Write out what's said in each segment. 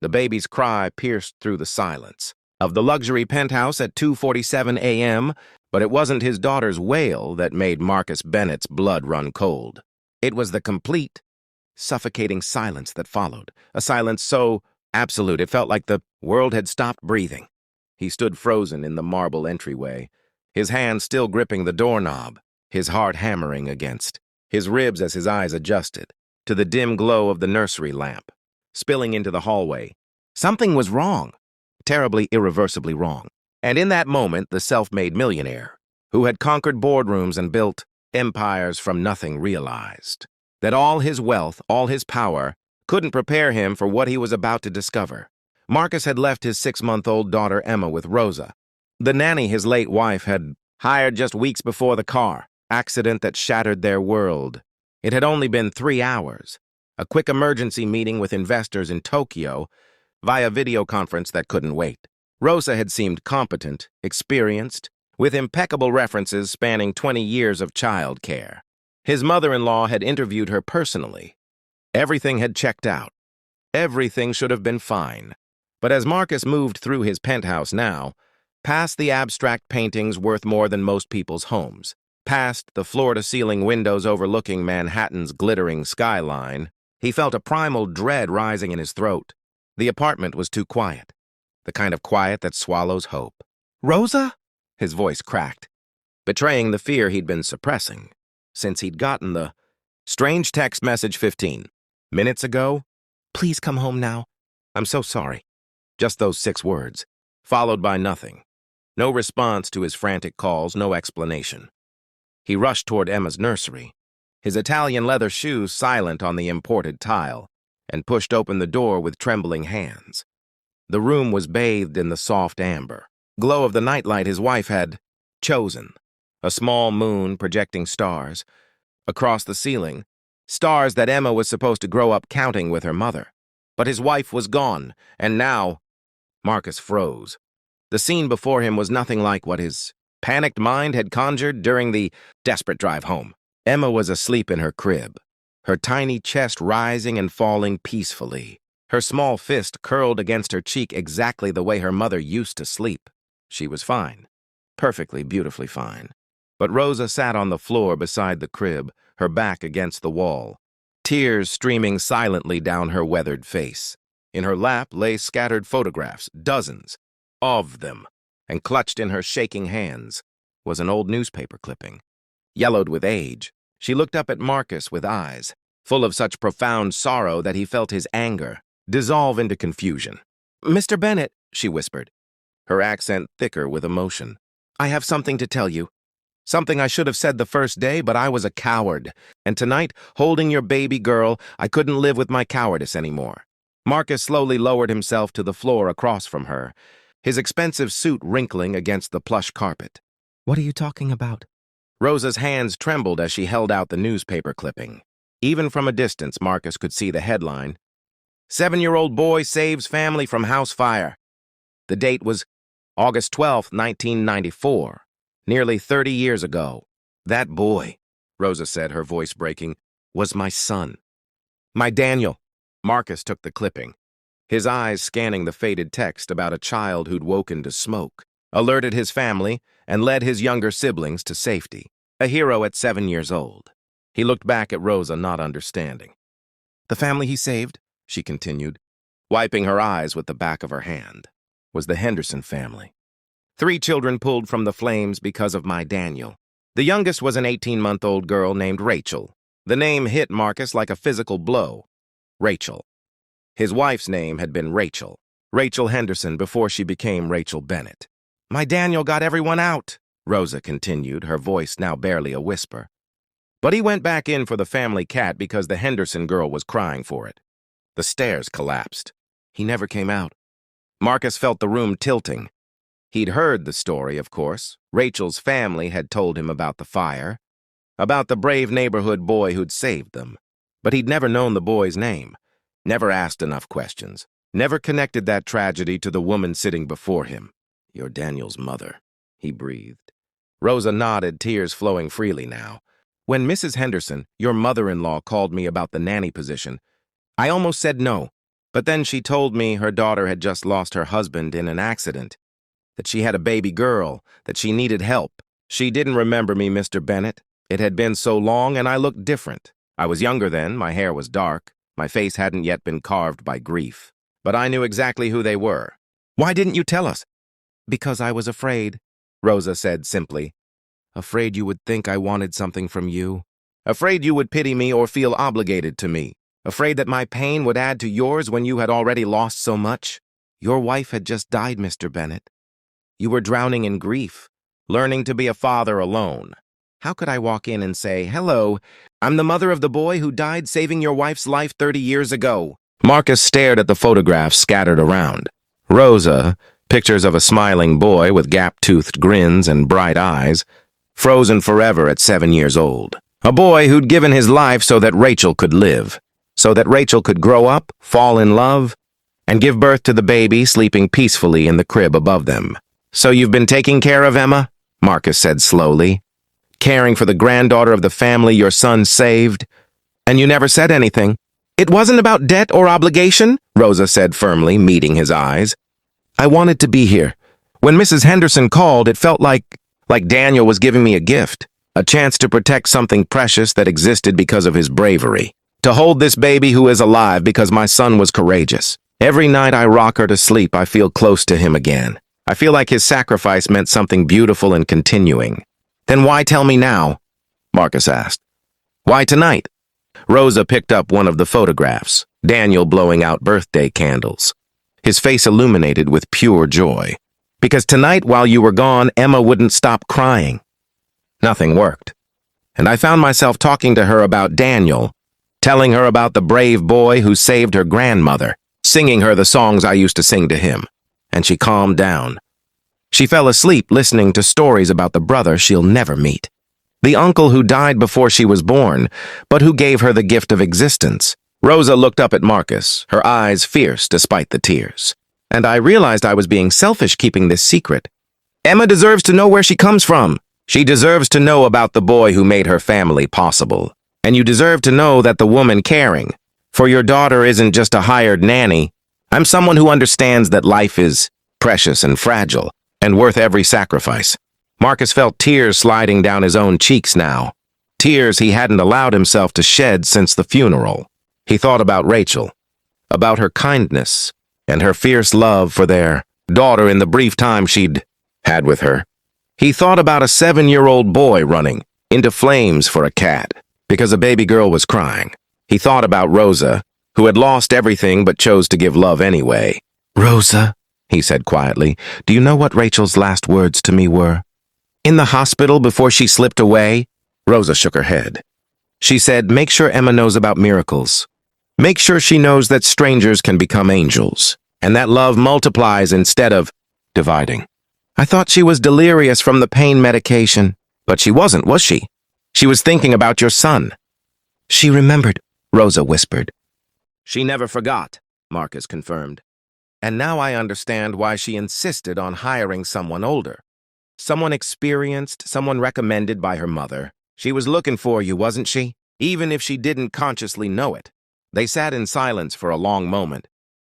The baby's cry pierced through the silence of the luxury penthouse at 2:47 a.m., but it wasn't his daughter's wail that made Marcus Bennett's blood run cold. It was the complete, suffocating silence that followed, a silence so absolute it felt like the world had stopped breathing. He stood frozen in the marble entryway, his hand still gripping the doorknob, his heart hammering against his ribs as his eyes adjusted to the dim glow of the nursery lamp, spilling into the hallway. Something was wrong, terribly, irreversibly wrong. And in that moment, the self-made millionaire, who had conquered boardrooms and built empires from nothing, realized that all his wealth, all his power, couldn't prepare him for what he was about to discover. Marcus had left his 6-month-old daughter Emma with Rosa, the nanny his late wife had hired just weeks before the car accident that shattered their world. It had only been 3 hours, a quick emergency meeting with investors in Tokyo via video conference that couldn't wait. Rosa had seemed competent, experienced, with impeccable references spanning 20 years of child care. His mother-in-law had interviewed her personally. Everything had checked out. Everything should have been fine. But as Marcus moved through his penthouse now, past the abstract paintings worth more than most people's homes, past the floor-to-ceiling windows overlooking Manhattan's glittering skyline, he felt a primal dread rising in his throat. The apartment was too quiet, the kind of quiet that swallows hope. "Rosa?" His voice cracked, betraying the fear he'd been suppressing since he'd gotten the strange text message 15 minutes ago. "Please come home now. I'm so sorry." Just those 6 words, followed by nothing. No response to his frantic calls, no explanation. He rushed toward Emma's nursery, his Italian leather shoes silent on the imported tile, and pushed open the door with trembling hands. The room was bathed in the soft amber glow of the nightlight his wife had chosen, a small moon projecting stars across the ceiling, stars that Emma was supposed to grow up counting with her mother. But his wife was gone, and now Marcus froze. The scene before him was nothing like what his panicked mind had conjured during the desperate drive home. Emma was asleep in her crib, her tiny chest rising and falling peacefully, her small fist curled against her cheek exactly the way her mother used to sleep. She was fine, perfectly, beautifully fine. But Rosa sat on the floor beside the crib, her back against the wall, tears streaming silently down her weathered face. In her lap lay scattered photographs, dozens of them, and clutched in her shaking hands was an old newspaper clipping. Yellowed with age, she looked up at Marcus with eyes full of such profound sorrow that he felt his anger dissolve into confusion. "Mr. Bennett," she whispered, her accent thicker with emotion, "I have something to tell you. Something I should have said the first day, but I was a coward. And tonight, holding your baby girl, I couldn't live with my cowardice anymore." Marcus slowly lowered himself to the floor across from her, his expensive suit wrinkling against the plush carpet. "What are you talking about?" Rosa's hands trembled as she held out the newspaper clipping. Even from a distance, Marcus could see the headline, "7-year-old boy saves family from house fire." The date was August 12, 1994, nearly 30 years ago. "That boy," Rosa said, her voice breaking, "was my son. My Daniel." Marcus took the clipping, his eyes scanning the faded text about a child who'd woken to smoke, alerted his family, and led his younger siblings to safety. A hero at 7 years old. He looked back at Rosa, not understanding. "The family he saved," she continued, wiping her eyes with the back of her hand, "was the Henderson family. 3 children pulled from the flames because of my Daniel. The youngest was an 18-month-old girl named Rachel. The name hit Marcus like a physical blow. Rachel. His wife's name had been Rachel. Rachel Henderson before she became Rachel Bennett. My Daniel got everyone out, Rosa continued, her voice now barely a whisper. But he went back in for the family cat because the Henderson girl was crying for it. The stairs collapsed. He never came out. Marcus felt the room tilting. He'd heard the story, of course. Rachel's family had told him about the fire, about the brave neighborhood boy who'd saved them. But he'd never known the boy's name, never asked enough questions, never connected that tragedy to the woman sitting before him. You're Daniel's mother, he breathed. Rosa nodded, tears flowing freely now. When Mrs. Henderson, your mother-in-law, called me about the nanny position, I almost said no. But then she told me her daughter had just lost her husband in an accident, that she had a baby girl, that she needed help. She didn't remember me, Mr. Bennett. It had been so long and I looked different. I was younger then, my hair was dark, my face hadn't yet been carved by grief. But I knew exactly who they were. Why didn't you tell us? Because I was afraid, Rosa said simply. Afraid you would think I wanted something from you. Afraid you would pity me or feel obligated to me. Afraid that my pain would add to yours when you had already lost so much. Your wife had just died, Mr. Bennett. You were drowning in grief, learning to be a father alone. How could I walk in and say, hello, I'm the mother of the boy who died saving your wife's life 30 years ago? Marcus stared at the photographs scattered around. Rosa, pictures of a smiling boy with gap-toothed grins and bright eyes, frozen forever at 7 years old. A boy who'd given his life so that Rachel could live, so that Rachel could grow up, fall in love, and give birth to the baby sleeping peacefully in the crib above them. So you've been taking care of Emma? Marcus said slowly. Caring for the granddaughter of the family your son saved? And you never said anything. It wasn't about debt or obligation, Rosa said firmly, meeting his eyes. I wanted to be here. When Mrs. Henderson called, it felt like Daniel was giving me a gift, a chance to protect something precious that existed because of his bravery. To hold this baby who is alive because my son was courageous. Every night I rock her to sleep, I feel close to him again. I feel like his sacrifice meant something beautiful and continuing. Then why tell me now? Marcus asked. Why tonight? Rosa picked up one of the photographs, Daniel blowing out birthday candles. His face illuminated with pure joy. Because tonight, while you were gone, Emma wouldn't stop crying. Nothing worked. And I found myself talking to her about Daniel, telling her about the brave boy who saved her grandmother, singing her the songs I used to sing to him. And she calmed down. She fell asleep listening to stories about the brother she'll never meet. The uncle who died before she was born, but who gave her the gift of existence. Rosa looked up at Marcus, her eyes fierce despite the tears. And I realized I was being selfish keeping this secret. Emma deserves to know where she comes from. She deserves to know about the boy who made her family possible. And you deserve to know that the woman caring for your daughter isn't just a hired nanny. I'm someone who understands that life is precious and fragile and worth every sacrifice. Marcus felt tears sliding down his own cheeks now. Tears he hadn't allowed himself to shed since the funeral. He thought about Rachel, about her kindness, and her fierce love for their daughter in the brief time she'd had with her. He thought about a 7-year-old boy running into flames for a cat because a baby girl was crying. He thought about Rosa, who had lost everything but chose to give love anyway. Rosa, he said quietly, do you know what Rachel's last words to me were? In the hospital before she slipped away? Rosa shook her head. She said, make sure Emma knows about miracles. Make sure she knows that strangers can become angels, and that love multiplies instead of dividing. I thought she was delirious from the pain medication, but she wasn't, was she? She was thinking about your son. She remembered, Rosa whispered. She never forgot, Marcus confirmed. And now I understand why she insisted on hiring someone older. Someone experienced, someone recommended by her mother. She was looking for you, wasn't she? Even if she didn't consciously know it. They sat in silence for a long moment.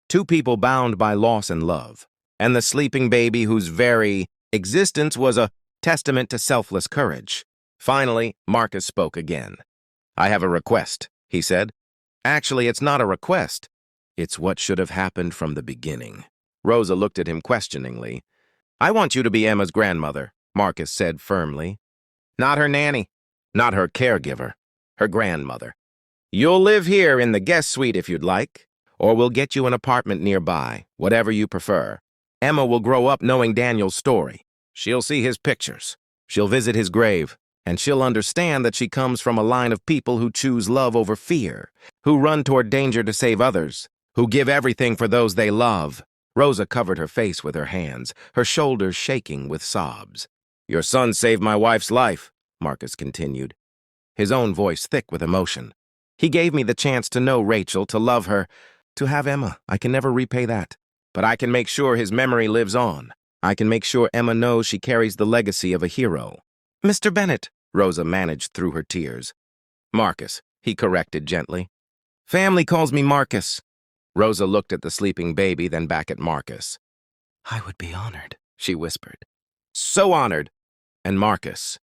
Two people bound by loss and love, and the sleeping baby whose very existence was a testament to selfless courage. Finally, Marcus spoke again. I have a request, he said. Actually, it's not a request. It's what should have happened from the beginning. Rosa looked at him questioningly. I want you to be Emma's grandmother, Marcus said firmly. Not her nanny, not her caregiver, her grandmother. You'll live here in the guest suite if you'd like, or we'll get you an apartment nearby, whatever you prefer. Emma will grow up knowing Daniel's story. She'll see his pictures. She'll visit his grave, and she'll understand that she comes from a line of people who choose love over fear, who run toward danger to save others, who give everything for those they love. Rosa covered her face with her hands, her shoulders shaking with sobs. Your son saved my wife's life, Marcus continued, his own voice thick with emotion. He gave me the chance to know Rachel, to love her, to have Emma. I can never repay that. But I can make sure his memory lives on. I can make sure Emma knows she carries the legacy of a hero. Mr. Bennett, Rosa managed through her tears. Marcus, he corrected gently. Family calls me Marcus. Rosa looked at the sleeping baby, then back at Marcus. "I would be honored," she whispered. "So honored." And Marcus,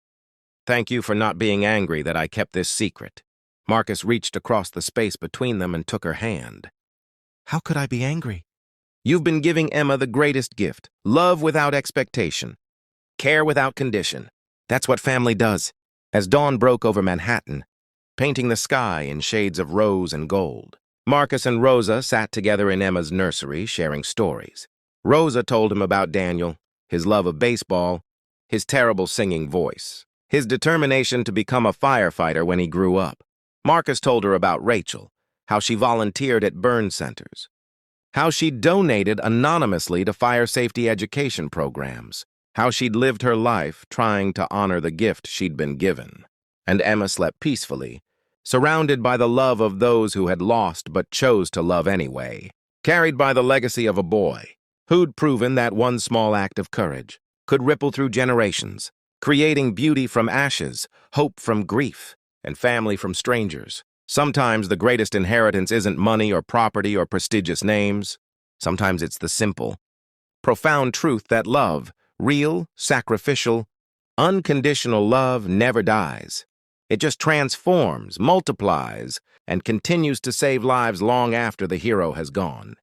"Thank you for not being angry that I kept this secret." Marcus reached across the space between them and took her hand. "How could I be angry? You've been giving Emma the greatest gift, love without expectation, care without condition. That's what family does." As dawn broke over Manhattan, painting the sky in shades of rose and gold, Marcus and Rosa sat together in Emma's nursery, sharing stories. Rosa told him about Daniel, his love of baseball, his terrible singing voice, his determination to become a firefighter when he grew up. Marcus told her about Rachel, how she volunteered at burn centers, how she'd donated anonymously to fire safety education programs, how she'd lived her life trying to honor the gift she'd been given. And Emma slept peacefully, surrounded by the love of those who had lost but chose to love anyway, carried by the legacy of a boy who'd proven that one small act of courage could ripple through generations, creating beauty from ashes, hope from grief, and family from strangers. Sometimes the greatest inheritance isn't money or property or prestigious names. Sometimes it's the simple, profound truth that love, real, sacrificial, unconditional love never dies. It just transforms, multiplies, and continues to save lives long after the hero has gone.